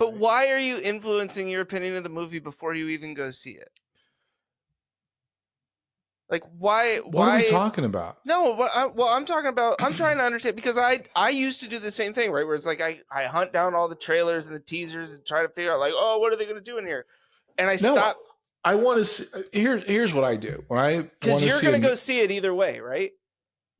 But why are you influencing your opinion of the movie before you even go see it? Like, why? What are we talking about? No, I'm talking about. I'm trying to understand because I used to do the same thing, right? Where it's like I hunt down all the trailers and the teasers and try to figure out like, oh, what are they going to do in here? And I stop. I want to see. Here's what I do when I because you're going to go see it either way, right?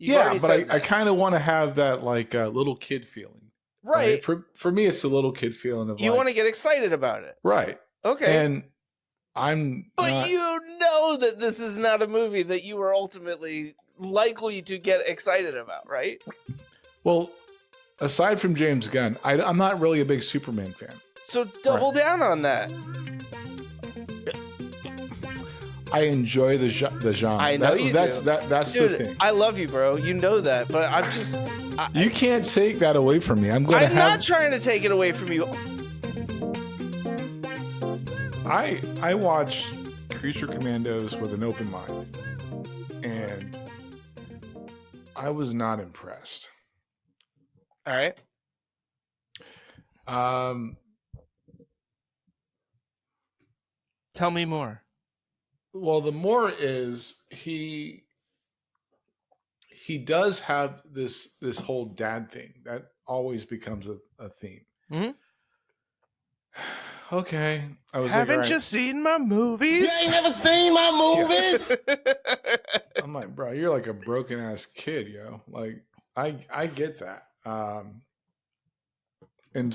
But I kind of want to have that like little kid feeling, right? For me, it's a little kid feeling of you want to get excited about it, right? Okay, and But you know that this is not a movie that you are ultimately likely to get excited about, right? Well, aside from James Gunn, I'm not really a big Superman fan. So double down on that. I enjoy the genre. I know that's the thing. I love you, bro. You know that, but I'm just. You can't take that away from me. I'm not trying to take it away from you. I watch Creature Commandos with an open mind, and I was not impressed. All right. Tell me more. Well, the more is he does have this whole dad thing that always becomes a theme. Mm-hmm. Okay. Haven't you seen my movies? You ain't never seen my movies? I'm like, bro, you're like a broken ass kid, yo. Like, I get that. And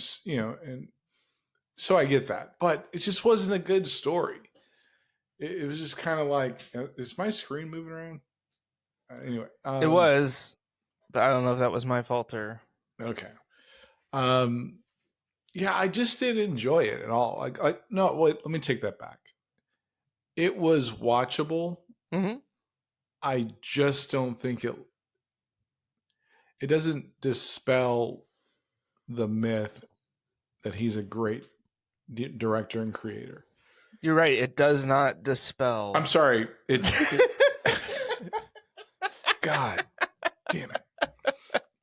so I get that. But it just wasn't a good story. It was just kind of like, is my screen moving around? Anyway. It was, but I don't know if that was my fault or... Okay. Yeah, I just didn't enjoy it at all. Like no, wait, let me take that back. It was watchable. Mm-hmm. I just don't think it doesn't dispel the myth that he's a great director and creator. You're right. It does not dispel. I'm sorry. God damn it.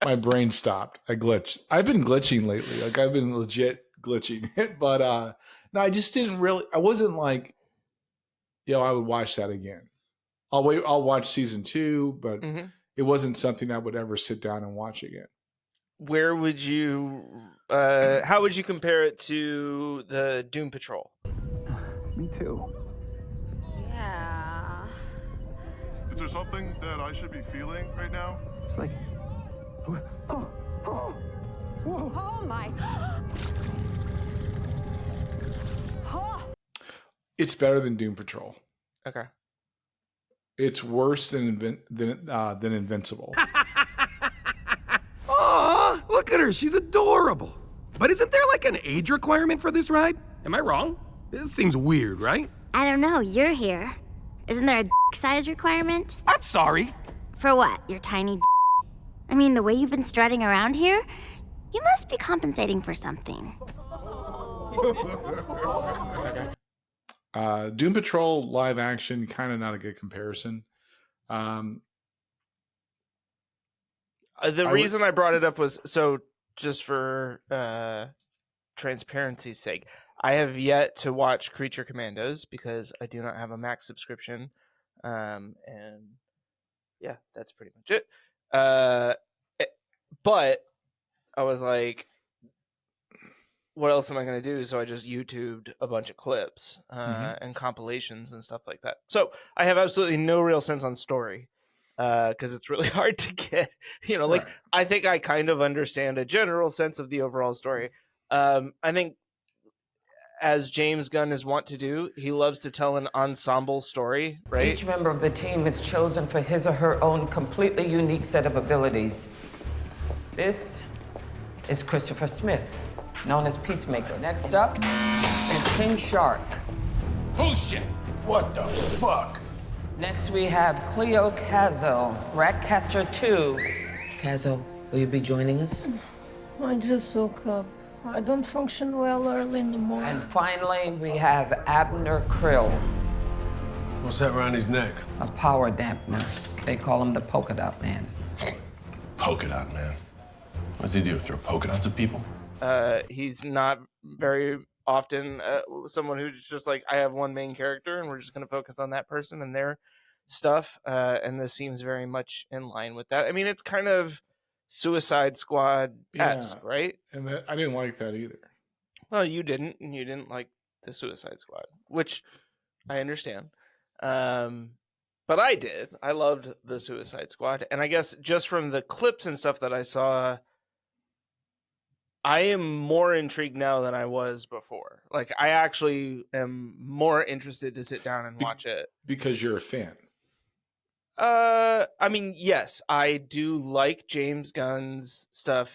My brain stopped. I glitched. I've been glitching lately. Like I've been legit glitching it. But no, I just didn't really. I wasn't like, I would watch that again. I'll watch season 2, but it wasn't something I would ever sit down and watch again. Where would you? How would you compare it to the Doom Patrol? Me too. Yeah. Is there something that I should be feeling right now? It's like. Oh my. It's better than Doom Patrol. Okay. It's worse than Invincible. Aw, look at her. She's adorable. But isn't there like an age requirement for this ride? Am I wrong? This seems weird, right? I don't know. You're here. Isn't there a size requirement? I'm sorry. For what? Your tiny I mean, the way you've been strutting around here, you must be compensating for something. Doom Patrol live action, kind of not a good comparison. The reason I brought it up was just for transparency's sake. I have yet to watch Creature Commandos because I do not have a Max subscription, and yeah, that's pretty much it. But I was like, what else am I going to do? So I just YouTubed a bunch of clips and compilations and stuff like that. So I have absolutely no real sense on story because it's really hard to get, right. I think I kind of understand a general sense of the overall story. I think as James Gunn is wont to do, he loves to tell an ensemble story, right? Each member of the team is chosen for his or her own completely unique set of abilities. This is Christopher Smith, known as Peacemaker. Next up is King Shark. Bullshit! What the fuck? Next we have Cleo Cazo, Ratcatcher 2. Cazo, will you be joining us? I just woke up. I don't function well early in the morning. And finally, we have Abner Krill. What's that around his neck? A power dampener. They call him the Polka Dot Man. Polka Dot Man? What does he do, throw polka dots at people? He's not very often someone who's just like, I have one main character and we're just going to focus on that person and their stuff. And this seems very much in line with that. I mean, it's kind of Suicide Squad-esque, right? And I didn't like that either. Well, you didn't, and you didn't like the Suicide Squad, which I understand. But I did. I loved the Suicide Squad. And I guess just from the clips and stuff that I saw, I am more intrigued now than I was before. Like, I actually am more interested to sit down and watch it. Because you're a fan. I mean, yes, I do like James Gunn's stuff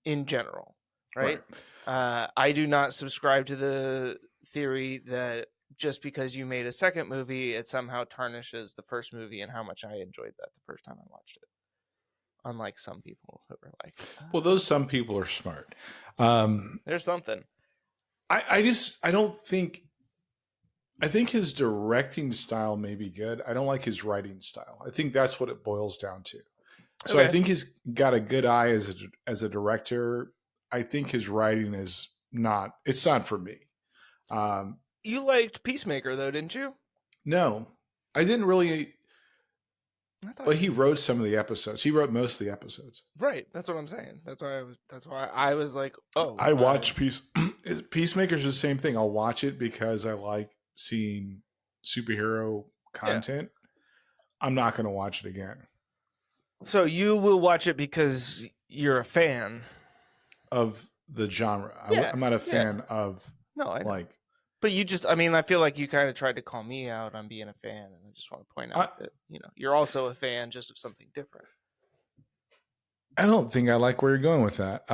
in general, right? I do not subscribe to the theory that just because you made a second movie, it somehow tarnishes the first movie and how much I enjoyed that the first time I watched it. Unlike some people who are like, well, those some people are smart. There's something. I think his directing style may be good. I don't like his writing style. I think that's what it boils down to. So Okay. I think he's got a good eye as a director. I think his writing is not. It's not for me. You liked Peacemaker though, didn't you? No, I didn't really. I thought But he wrote some of the episodes. He wrote most of the episodes. right. That's what I'm saying. That's why I was like, oh, I watch Peacemaker's the same thing. I'll watch it because I like seeing superhero content. I'm not going to watch it again. So you will watch it because you're a fan Of the genre. Yeah, I'm not a fan of No, I know. like. But you just, I mean, I feel like you kind of tried to call me out on being a fan, and I just want to point out that, you know, you're also a fan just of something different. I don't think I like where you're going with that.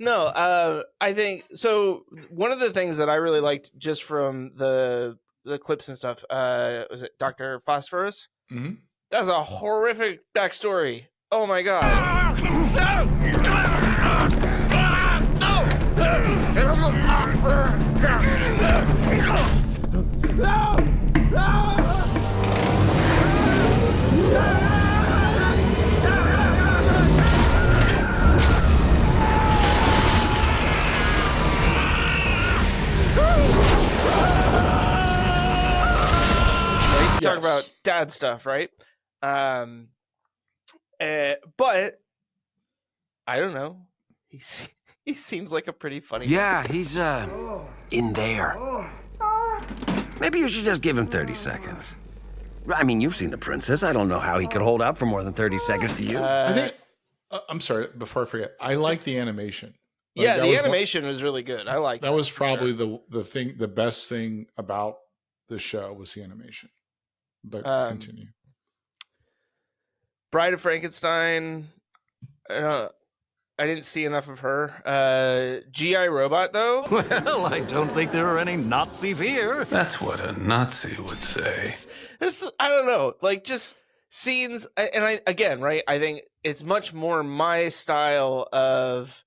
No, I think so. One of the things that I really liked just from the clips and stuff, was it Dr. Phosphorus? Mhm. That's a horrific backstory. Oh my god. Talk about dad stuff, right? But I don't know. He seems like a pretty funny guy. Yeah, he's, in there. Maybe you should just give him 30 seconds. I mean, you've seen The Princess. I don't know how he could hold out for more than 30 seconds to you. I think. I'm sorry. Before I forget, I like the animation. Like, Yeah, that the was animation was really good. I like that. Was for probably sure. the best thing about the show was the animation. But continue. Bride of Frankenstein. I didn't see enough of her. G.I. Robot, though. Well, I don't think there are any Nazis here. That's what a Nazi would say. There's, I don't know, like just scenes. And I again, right? I think it's much more my style of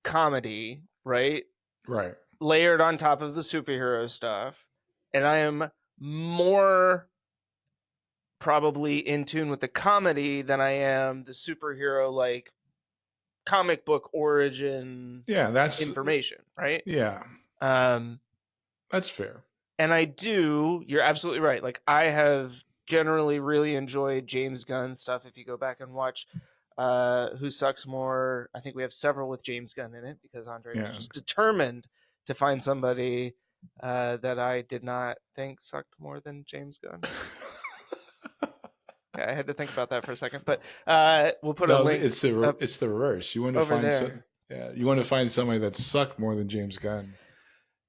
comedy, right? Right. Layered on top of the superhero stuff. And I am more probably in tune with the comedy than I am the superhero, like comic book origin that's information, right? Yeah. That's fair. And you're absolutely right. Like, I have generally really enjoyed James Gunn stuff. If you go back and watch Who Sucks More, I think we have several with James Gunn in it because Andre was just determined to find somebody that I did not think sucked more than James Gunn. I had to think about that for a second, but we'll put a link. It's the reverse. You want to over find you want to find somebody that sucked more than James Gunn.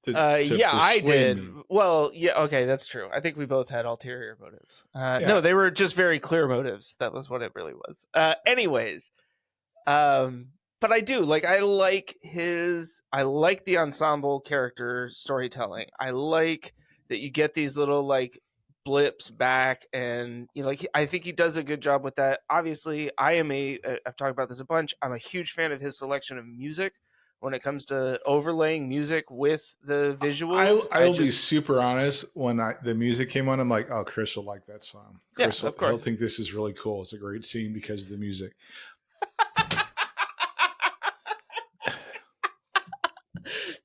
Yeah, I did. Me. Well, yeah, okay, that's true. I think we both had ulterior motives. No, they were just very clear motives. That was what it really was. Anyways, but I do like. I like the ensemble character storytelling. I like that you get these little like blips back, and you know, like I think he does a good job with that. Obviously, I've talked about this a bunch. I'm a huge fan of his selection of music when it comes to overlaying music with the visuals. I'll be super honest. When the music came on, I'm like, oh, Chris will like that song. Chris of course. He'll think this is really cool. It's a great scene because of the music.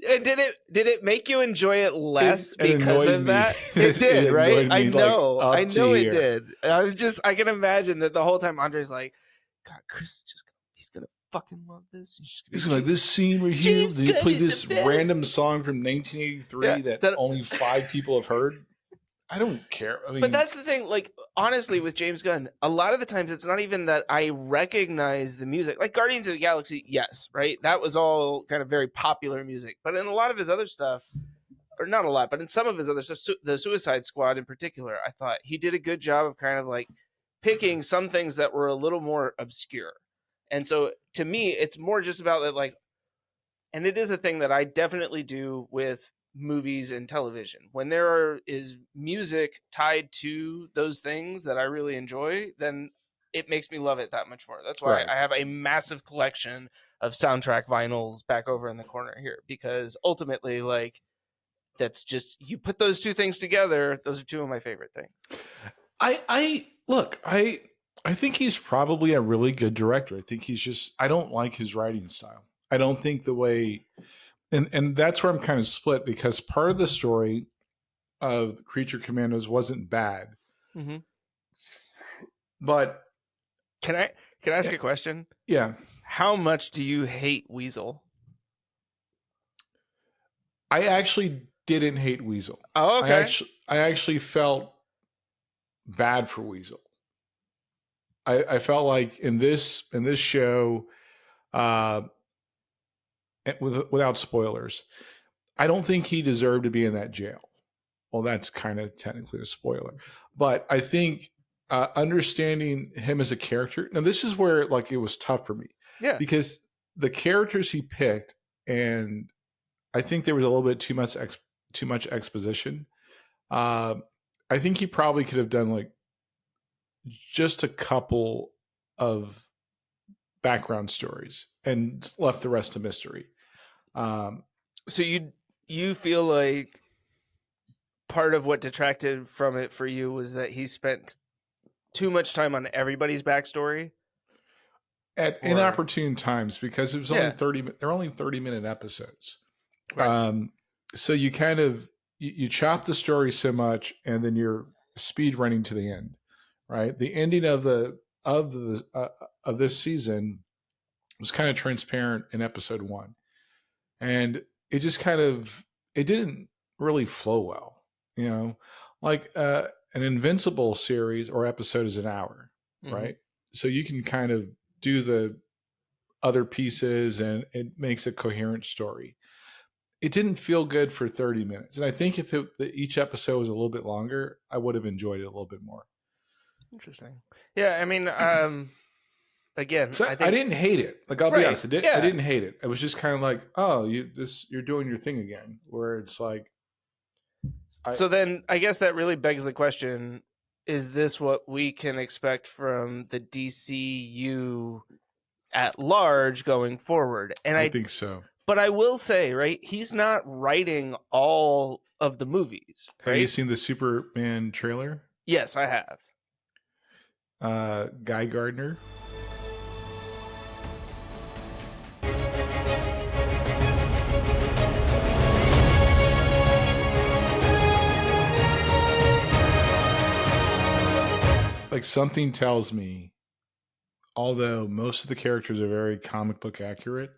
And did it make you enjoy it less It because annoyed of me. that? It did, right? annoyed I me, know. up I to know it here. did. I can imagine that the whole time Andre's like, God, Chris is he's gonna fucking love this. He's like, this scene right here, James they Gunn play is the this best. random song from 1983 that only 5 people have heard. I don't care. I mean, but that's the thing. Like, honestly, with James Gunn, a lot of the times it's not even that I recognize the music. Like Guardians of the Galaxy, yes, right? That was all kind of very popular music. But in a lot of his other stuff, or not a lot, but in some of his other stuff, the Suicide Squad in particular, I thought he did a good job of kind of like picking some things that were a little more obscure. And so to me, it's more just about that, like, and it is a thing that I definitely do with movies and television. When is music tied to those things that I really enjoy, then it makes me love it that much more. That's why I have a massive collection of soundtrack vinyls back over in the corner here, because ultimately, like, that's just, you put those two things together, those are two of my favorite things. I think he's probably a really good director. I think he's just, I don't like his writing style. I don't think the way, and that's where I'm kind of split, because part of the story of Creature Commandos wasn't bad. Mm-hmm. But can I ask a question? Yeah. How much do you hate Weasel? I actually didn't hate Weasel. Oh, okay. I actually felt bad for Weasel. I felt like in this show, without spoilers, I don't think he deserved to be in that jail. Well, that's kind of technically a spoiler, but I think understanding him as a character. Now, this is where like it was tough for me, because the characters he picked, and I think there was a little bit too much exposition. I think he probably could have done like just a couple of background stories and left the rest a mystery. So you feel like part of what detracted from it for you was that he spent too much time on everybody's backstory at inopportune times, because it was only 30. They're only 30-minute episodes. Right. So you kind of you chop the story so much, and then you're speed running to the end. Right. The ending of this season was kind of transparent in episode 1, and it just kind of, it didn't really flow well. You know, like an Invincible series or episode is an hour, right? So you can kind of do the other pieces, and it makes a coherent story. It didn't feel good for 30 minutes, and I think if each episode was a little bit longer, I would have enjoyed it a little bit more. Interesting. Yeah, I mean, again, so I didn't hate it. Like, I'll be honest, I didn't hate it. It was just kind of like, oh, you're doing your thing again. Where it's like, so then I guess that really begs the question: is this what we can expect from the DCU at large going forward? And I think so. But I will say, right, he's not writing all of the movies. Right? Have you seen the Superman trailer? Yes, I have. Guy Gardner. Like, something tells me, although most of the characters are very comic book accurate,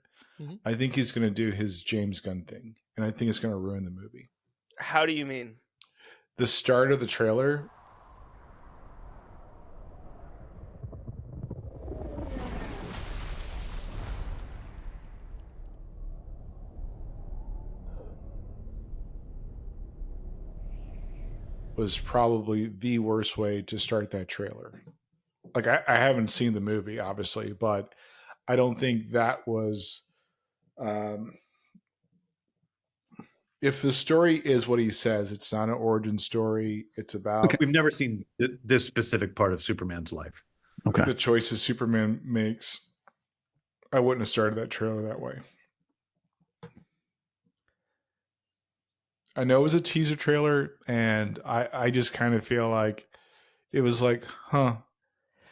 I think he's going to do his James Gunn thing, and I think it's going to ruin the movie. How do you mean? The start of the trailer was probably the worst way to start that trailer. Like, I haven't seen the movie, obviously, but I don't think that was... if the story is what he says, it's not an origin story. It's about... Okay, we've never seen this specific part of Superman's life. Okay. The choices Superman makes. I wouldn't have started that trailer that way. I know it was a teaser trailer, and I just kind of feel like it was like, huh,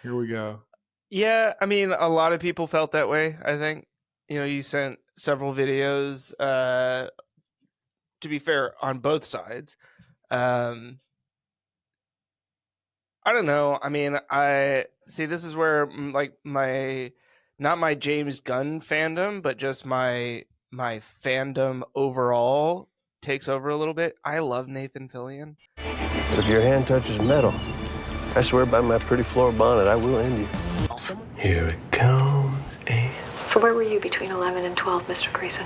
here we go. Yeah, I mean, a lot of people felt that way, I think. You know, you sent several videos. To be fair, on both sides. I don't know. I mean, I see. This is where like not my James Gunn fandom, but just my fandom overall takes over a little bit. I love Nathan Fillion. If your hand touches metal, I swear by my pretty floor bonnet, I will end you. Here it comes, and... So where were you between 11 and 12, Mr. Grayson?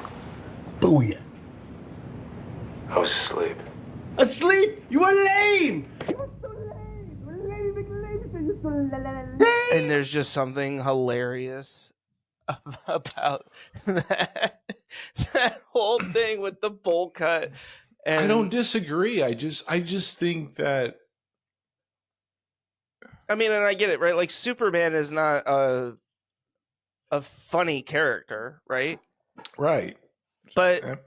Booyah. I was asleep. Asleep? You were lame! And there's just something hilarious about that whole thing with the bowl cut. And I don't disagree. I just think that. I mean, and I get it, right? Like Superman is not a funny character, right? Right. But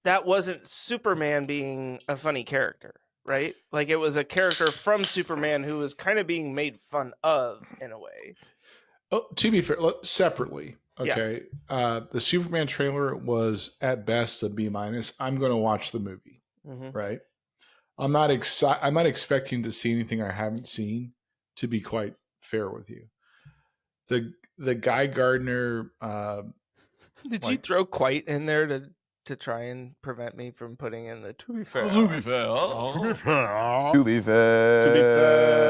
that wasn't Superman being a funny character, right? Like it was a character from Superman who was kind of being made fun of in a way. Oh, to be fair, separately, okay. Yeah. The Superman trailer was at best a B-. I'm going to watch the movie, right? I'm not expecting to see anything I haven't seen. To be quite fair with you, the Guy Gardner. Did you throw quite in there to try and prevent me from putting in the to be fair? To be fair. To be fair. To be fair. To be fair.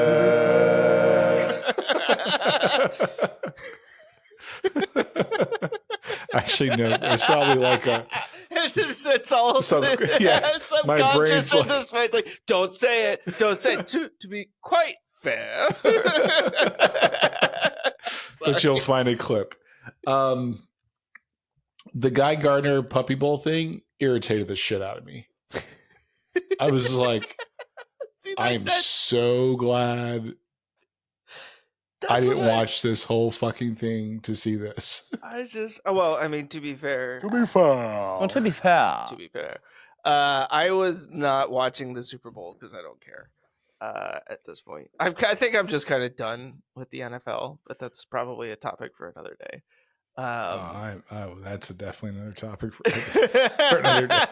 Actually, no. It's probably like a. It's all subconscious at this point. It's like, don't say it. Don't say it. To be quite fair. But you'll find a clip. The Guy Gardner Puppy Bowl thing irritated the shit out of me. I was like, I am so glad I didn't watch this whole fucking thing to see this. I mean, to be fair. To be fair. To be fair. To be fair. I was not watching the Super Bowl because I don't care at this point. I think I'm just kind of done with the NFL, but that's probably a topic for another day. That's definitely another topic for another day.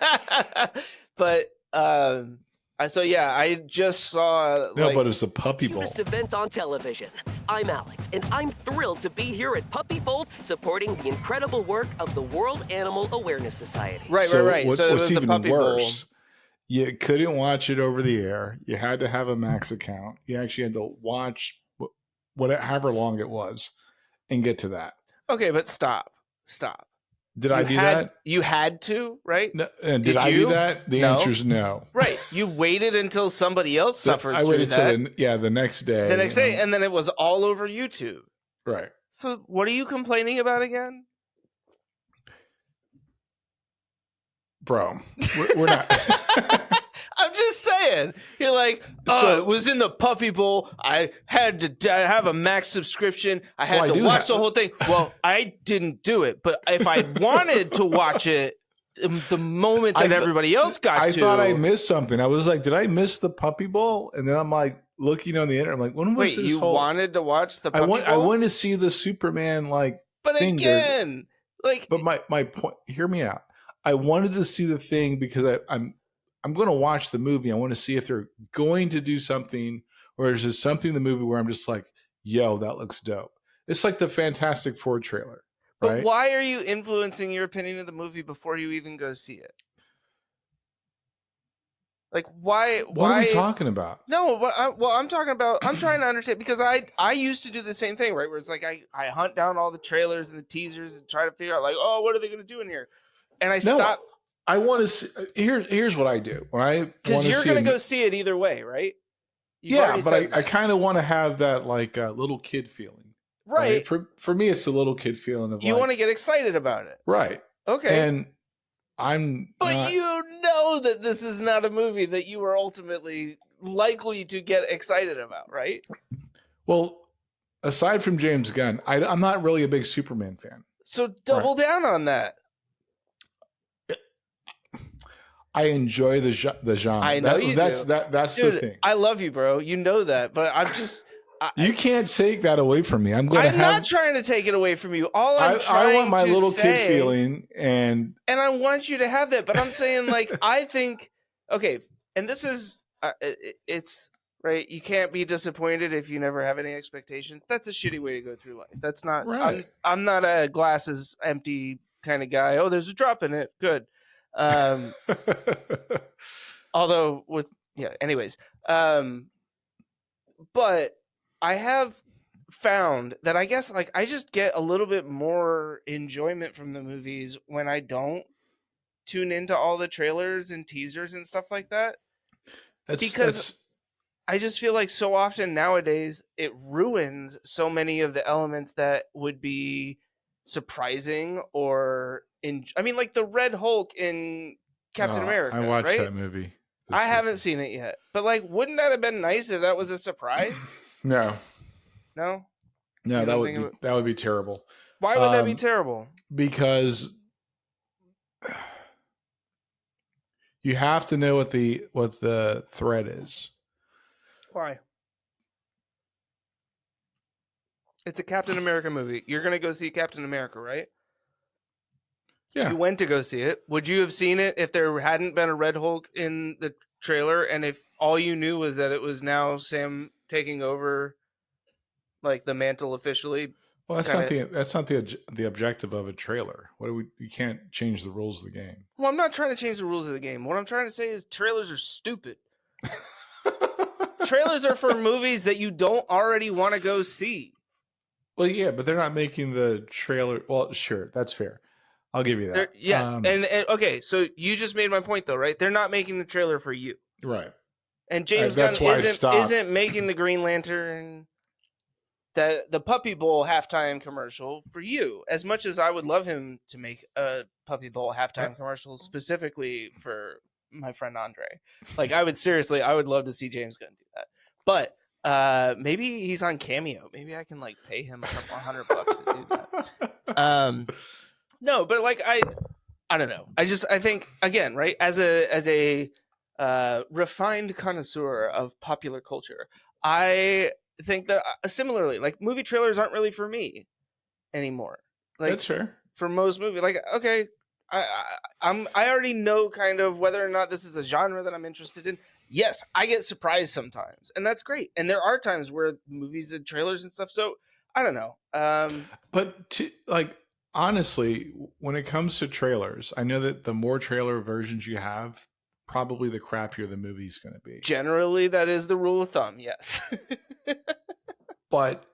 But I just saw. But it's the Puppy Bowl. Cutest event on television. I'm Alex, and I'm thrilled to be here at Puppy Bowl, supporting the incredible work of the World Animal Awareness Society. Right. So What's even the Puppy worse? Bowl. You couldn't watch it over the air. You had to have a Max account. You actually had to watch however long it was, and get to that. Okay, but stop. Did I do that? You had to, right? No, did I do that? The answer is no. Right. You waited until somebody else suffered I waited through that. The next day. The next day, and then it was all over YouTube. Right. So what are you complaining about again? Bro, we're not. I'm just saying. You're like, it was in the Puppy Bowl. I had to have a Max subscription. I had to watch the whole thing. Well, I didn't do it, but if I wanted to watch it, the moment that everybody else got I thought I missed something. I was like, did I miss the Puppy Bowl? And then I'm like looking on the internet. I'm like, when was this? You wanted to watch the Puppy Bowl? I wanted to see the Superman But thing again, But my point. Hear me out. I wanted to see the thing because I'm going to watch the movie. I want to see if they're going to do something, or is there something in the movie where I'm just like, yo, that looks dope. It's like the Fantastic Four trailer. Right? But why are you influencing your opinion of the movie before you even go see it? Like, why? What are we talking about? No, I'm talking about. I'm trying to understand, because I used to do the same thing, right? Where it's like I hunt down all the trailers and the teasers and try to figure out, like, oh, what are they going to do in here? And I stop. I want to see. Here's what I do when I because you're going to go see it either way, right? But I kind of want to have that little kid feeling, right? For me, it's a little kid feeling of you want to get excited about it, right? Okay, and But you know that this is not a movie that you are ultimately likely to get excited about, right? Well, aside from James Gunn, I'm not really a big Superman fan. So double down on that. I enjoy the genre. I know you do. That's Dude, the thing. I love you, bro. You know that, but I'm just You can't take that away from me. I'm not trying to take it away from you. All I'm trying I want my to little say, kid feeling, and I want you to have that. But I'm saying, like, I think, okay, and this is, it's right. You can't be disappointed if you never have any expectations. That's a shitty way to go through life. That's not. Right. I'm not a glasses empty kind of guy. Oh, there's a drop in it. Good. Although anyways. But I have found that I guess like I just get a little bit more enjoyment from the movies when I don't tune into all the trailers and teasers and stuff like that. Because I just feel like so often nowadays it ruins so many of the elements that would be surprising or like the Red Hulk in Captain America. I watched right? that movie. I haven't seen it yet, but like, wouldn't that have been nice if that was a surprise? No, that would be terrible. Why would that be terrible? Because you have to know what the threat is. Why? It's a Captain America movie. You're gonna go see Captain America, right? Yeah. You went to go see it. Would you have seen it if there hadn't been a Red Hulk in the trailer, and if all you knew was that it was now Sam taking over, like, the mantle officially? Well, that's not the objective of a trailer. You can't change the rules of the game. Well, I'm not trying to change the rules of the game. What I'm trying to say is trailers are stupid. Trailers are for movies that you don't already want to go see. Well, yeah, but they're not making the trailer. Well, sure, that's fair. I'll give you that. And okay, so you just made my point, though, right? They're not making the trailer for you, right? And James Gunn isn't making the Green Lantern, the Puppy Bowl halftime commercial for you. As much as I would love him to make a Puppy Bowl halftime commercial specifically for my friend Andre, like I would love to see James Gunn do that. But maybe he's on Cameo. Maybe I can like pay him a couple $100 to do that. No, but like I don't know. I think again, right? As a refined connoisseur of popular culture, I think that similarly, like movie trailers aren't really for me anymore. Like, that's fair. For most movies, like okay, I already know kind of whether or not this is a genre that I'm interested in. Yes, I get surprised sometimes, and that's great. And there are times where movies and trailers and stuff. So I don't know. But honestly, when it comes to trailers, I know that the more trailer versions you have, probably the crappier the movie's going to be. Generally, that is the rule of thumb, yes. But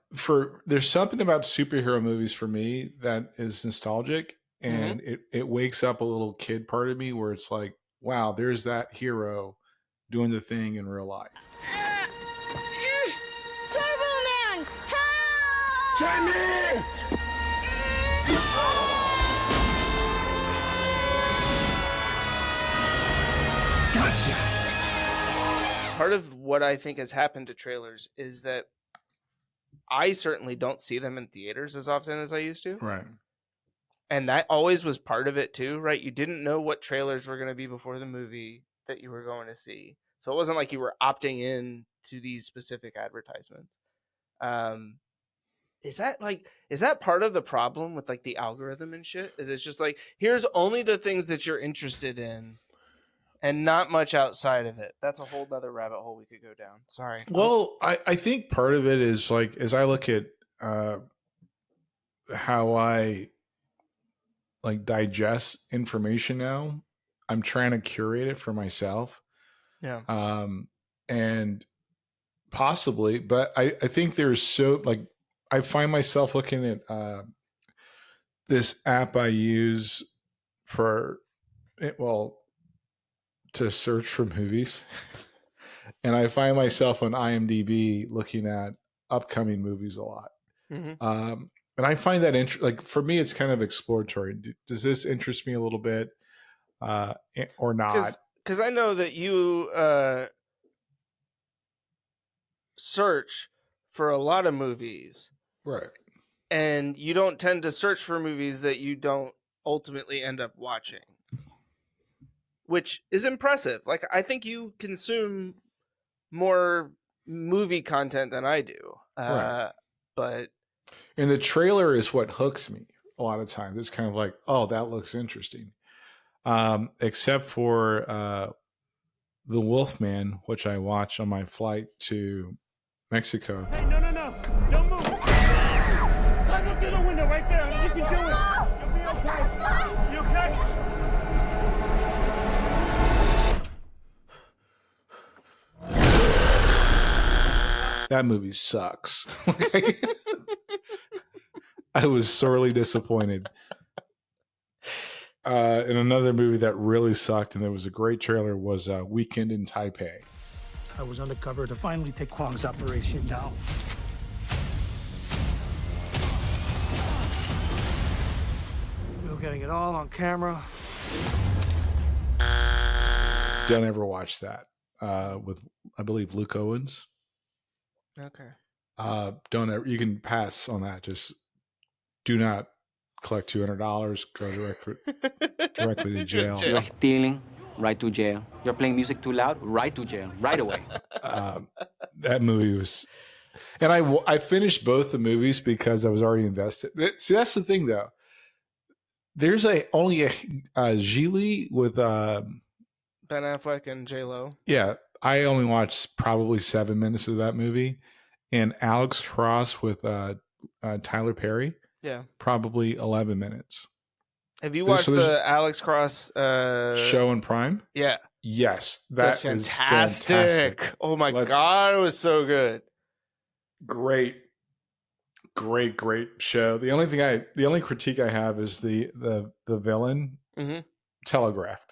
there's something about superhero movies for me that is nostalgic, and it wakes up a little kid part of me where it's like, wow, there's that hero doing the thing in real life. Turbo Man! Help! Jamie! Part of what I think has happened to trailers is that I certainly don't see them in theaters as often as I used to. Right. And that always was part of it too, right? You didn't know what trailers were going to be before the movie that you were going to see. So it wasn't like you were opting in to these specific advertisements. Is that part of the problem with like the algorithm and shit? Is it's just like, here's only the things that you're interested in and not much outside of it? That's a whole other rabbit hole we could go down. Sorry. Well, I think part of it is like, as I look at how I like digest information now, I'm trying to curate it for myself. Yeah. And possibly, but I think there's I find myself looking at this app I use to search for movies. And I find myself on IMDb looking at upcoming movies a lot. Mm-hmm. And I find that like for me, it's kind of exploratory. Does this interest me a little bit or not? Because I know that you search for a lot of movies. Right. And you don't tend to search for movies that you don't ultimately end up watching, which is impressive. Like, I think you consume more movie content than I do. Right. But And the trailer is what hooks me a lot of times. It's kind of like, oh, that looks interesting. Except for The Wolfman, which I watched on my flight to Mexico. Hey, no. Don't move. Climb up through the window right there. You can do it. You'll be okay. You okay? That movie sucks. I was sorely disappointed. And another movie that really sucked, and there was a great trailer, was Weekend in Taipei. I was undercover to finally take Kwong's operation down. We were getting it all on camera. Don't ever watch that. With, I believe, Luke Owens. okay. Don't ever. You can pass on that. Just do not collect $200. Go directly to jail. You're stealing, right to jail. You're playing music too loud, right to jail, right away. That movie was, and I finished both the movies because I was already invested. See, that's the thing though. There's only a Gigli with Ben Affleck and J-Lo. yeah. I only watched probably 7 minutes of that movie, and Alex Cross with Tyler Perry. Yeah. Probably 11 minutes. Have you watched the Alex Cross show on Prime? Yeah. Yes, That's fantastic. Oh my God, it was so good. Great show. The only critique I have is the villain telegraphed.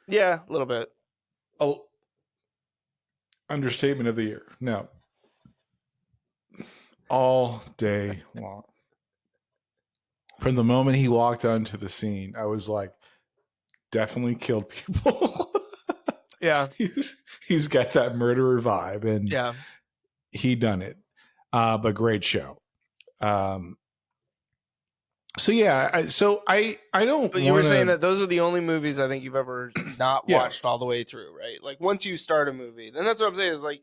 Yeah, a little bit. Oh, understatement of the year. No. All day long. From the moment he walked onto the scene, I was like, definitely killed people. Yeah. He's got that murderer vibe, and yeah, he done it. But great show. So yeah, I don't. But you were saying that those are the only movies I think you've ever not watched all the way through, right? Like once you start a movie, then that's what I'm saying is like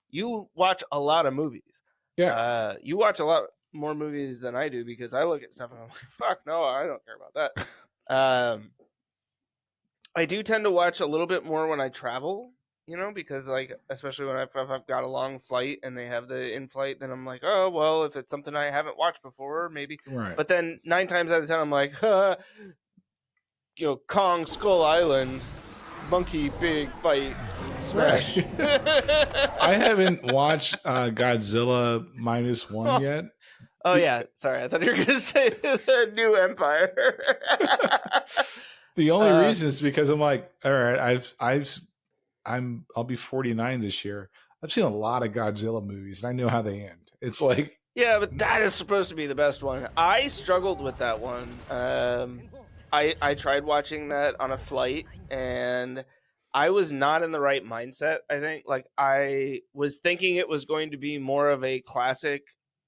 you watch a lot of movies. Yeah, you watch a lot more movies than I do because I look at stuff and I'm like, fuck no, I don't care about that. I do tend to watch a little bit more when I travel, you know, because like especially when if I've got a long flight and they have the in-flight, then I'm like, oh well, if it's something I haven't watched before, maybe. Right. But then 9 times out of 10, I'm like, Kong Skull Island, monkey big fight smash. I haven't watched Godzilla -1 yet. Oh yeah, sorry. I thought you were going to say the New Empire. The only reason is because I'm like, all right, I'll be 49 this year. I've seen a lot of Godzilla movies, and I know how they end. It's like, yeah, but that is supposed to be the best one. I struggled with that one. I tried watching that on a flight, and I was not in the right mindset. I think, like, I was thinking it was going to be more of a classic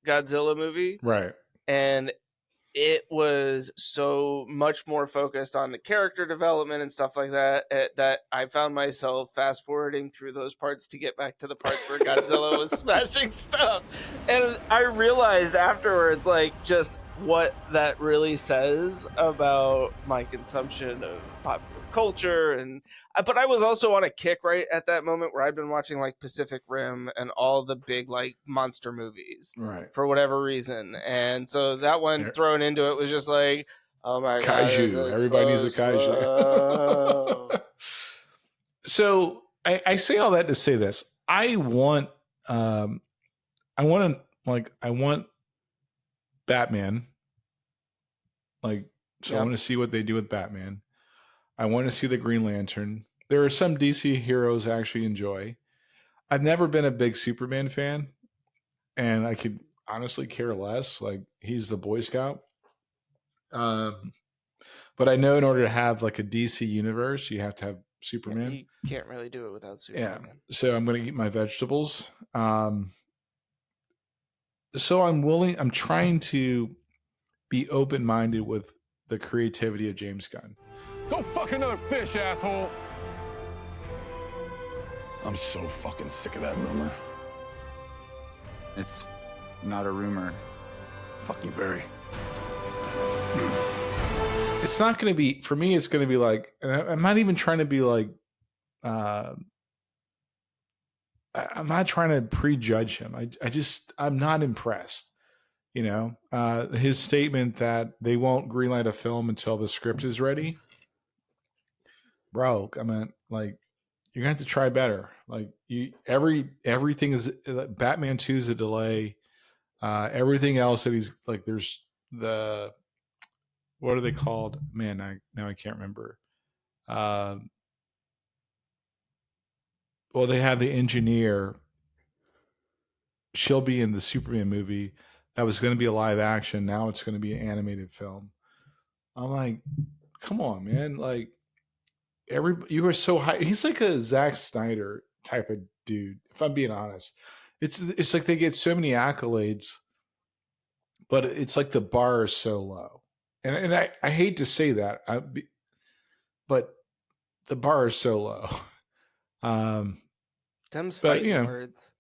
Godzilla movie, right? And it was so much more focused on the character development and stuff like that that I found myself fast forwarding through those parts to get back to the parts where Godzilla was smashing stuff. And I realized afterwards, like, just what that really says about my consumption of popular culture. But I was also on a kick right at that moment where I'd been watching like Pacific Rim and all the big like monster movies, right, for whatever reason. And so that one thrown into it was just like, oh my kaiju. God, Everybody needs a kaiju. So I say all that to say this. I want Batman. Like, so I want to see what they do with Batman. I want to see the Green Lantern. There are some DC heroes I actually enjoy. I've never been a big Superman fan, and I could honestly care less. Like, he's the Boy Scout. But I know in order to have like a DC universe, you have to have Superman. You can't really do it without Superman. Yeah. So I'm going to eat my vegetables. So I'm trying to be open-minded with the creativity of James Gunn. Go fuck another fish, asshole. I'm so fucking sick of that rumor. It's not a rumor. Fuck you, Barry. It's not going to be, for me, it's going to be like, and I'm not even trying to be like, I'm not trying to prejudge him. I'm not impressed. You know, his statement that they won't greenlight a film until the script is ready. Bro, I mean, like, you're gonna have to try better. Like, everything is, Batman 2 is a delay. Everything else that he's like, there's the, what are they called? Man, I can't remember. Well, they have the engineer. She'll be in the Superman movie that was going to be a live action. Now it's going to be an animated film. I'm like, come on, man! Like, you are so high. He's like a Zack Snyder type of dude. If I'm being honest, it's like they get so many accolades, but it's like the bar is so low. And I hate to say that, but the bar is so low. Them's But, fighting you know, words.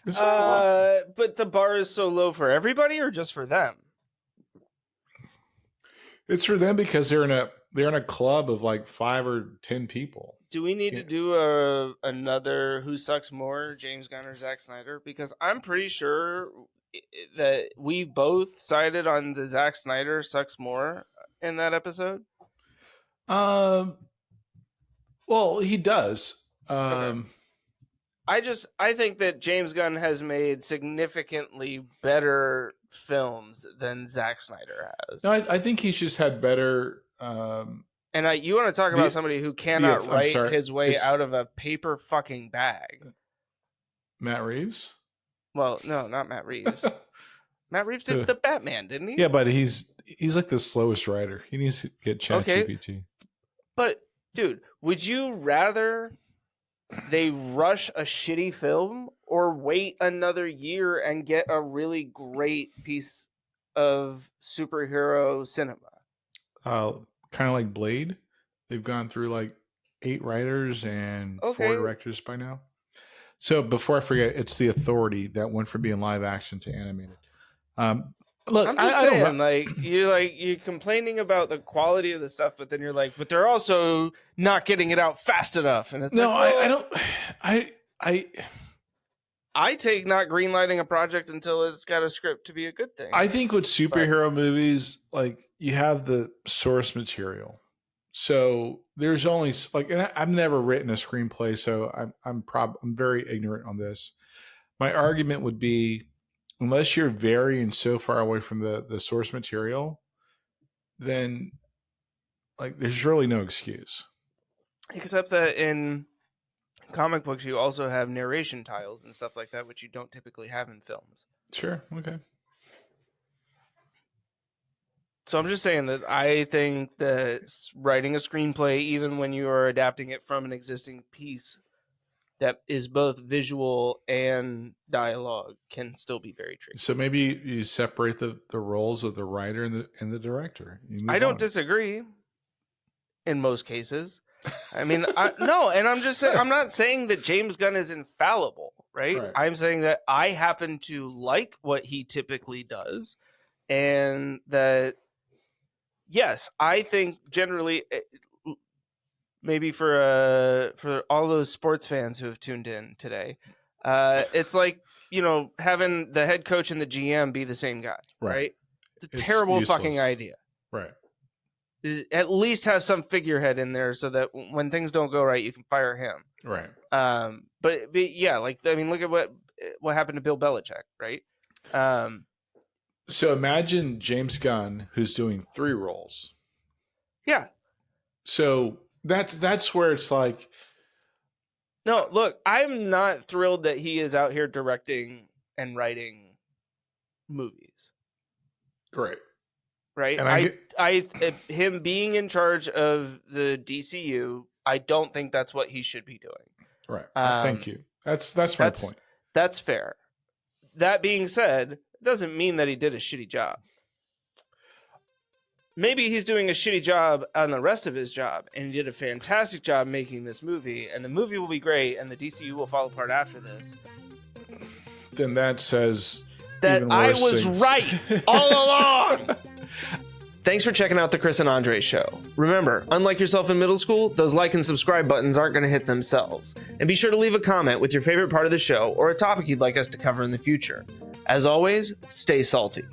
it's But the bar is so low for everybody, or just for them? It's for them because they're in a club of like 5 or 10 people. Do we need to do another Who Sucks More, James Gunn or Zack Snyder? Because I'm pretty sure that we both sided on the Zack Snyder sucks more in that episode. Well, he does. Okay. I think that James Gunn has made significantly better films than Zack Snyder has. No, I think he's just had better. And you want to talk about somebody who cannot write his way out of a paper fucking bag? Matt Reeves? Well, no, not Matt Reeves. Matt Reeves did the Batman, didn't he? Yeah, but he's like the slowest writer. He needs to get ChatGPT. But dude, would you rather they rush a shitty film or wait another year and get a really great piece of superhero cinema? Kind of like Blade. They've gone through like 8 writers and 4 directors by now. So before I forget, it's The Authority that went from being live action to animated. Look, I'm just saying, you're complaining about the quality of the stuff, but then you're like, but they're also not getting it out fast enough. And it's I take not greenlighting a project until it's got a script to be a good thing. I think with superhero movies, like, you have the source material. So there's only like, and I've never written a screenplay, so I'm very ignorant on this. My argument would be, unless you're varying so far away from the source material, then like there's really no excuse. Except that in comic books, you also have narration tiles and stuff like that, which you don't typically have in films. Sure. Okay. So I'm just saying that I think that writing a screenplay, even when you are adapting it from an existing piece that is both visual and dialogue, can still be very tricky. So maybe you separate the roles of the writer and the director. I don't disagree in most cases. I mean, no, and I'm just saying, I'm not saying that James Gunn is infallible, right? I'm saying that I happen to like what he typically does, and that, yes, I think generally, maybe for all those sports fans who have tuned in today, it's like, you know, having the head coach and the GM be the same guy, right? It's a terrible fucking idea. Right. At least have some figurehead in there so that when things don't go right, you can fire him. Right. But yeah, like, I mean, look at what happened to Bill Belichick, right? So imagine James Gunn, who's doing 3 roles. Yeah. So that's where it's like, no, look, I'm not thrilled that he is out here directing and writing movies. Great. Right. And him being in charge of the DCU, I don't think that's what he should be doing. Right. Thank you. That's my point. That's fair. That being said, it doesn't mean that he did a shitty job. Maybe he's doing a shitty job on the rest of his job, and he did a fantastic job making this movie, and the movie will be great, and the DCU will fall apart after this. Then that says that even I worse was things. right all along. Thanks for checking out the Chris and Andre Show. Remember, unlike yourself in middle school, those like and subscribe buttons aren't going to hit themselves. And be sure to leave a comment with your favorite part of the show or a topic you'd like us to cover in the future. As always, stay salty.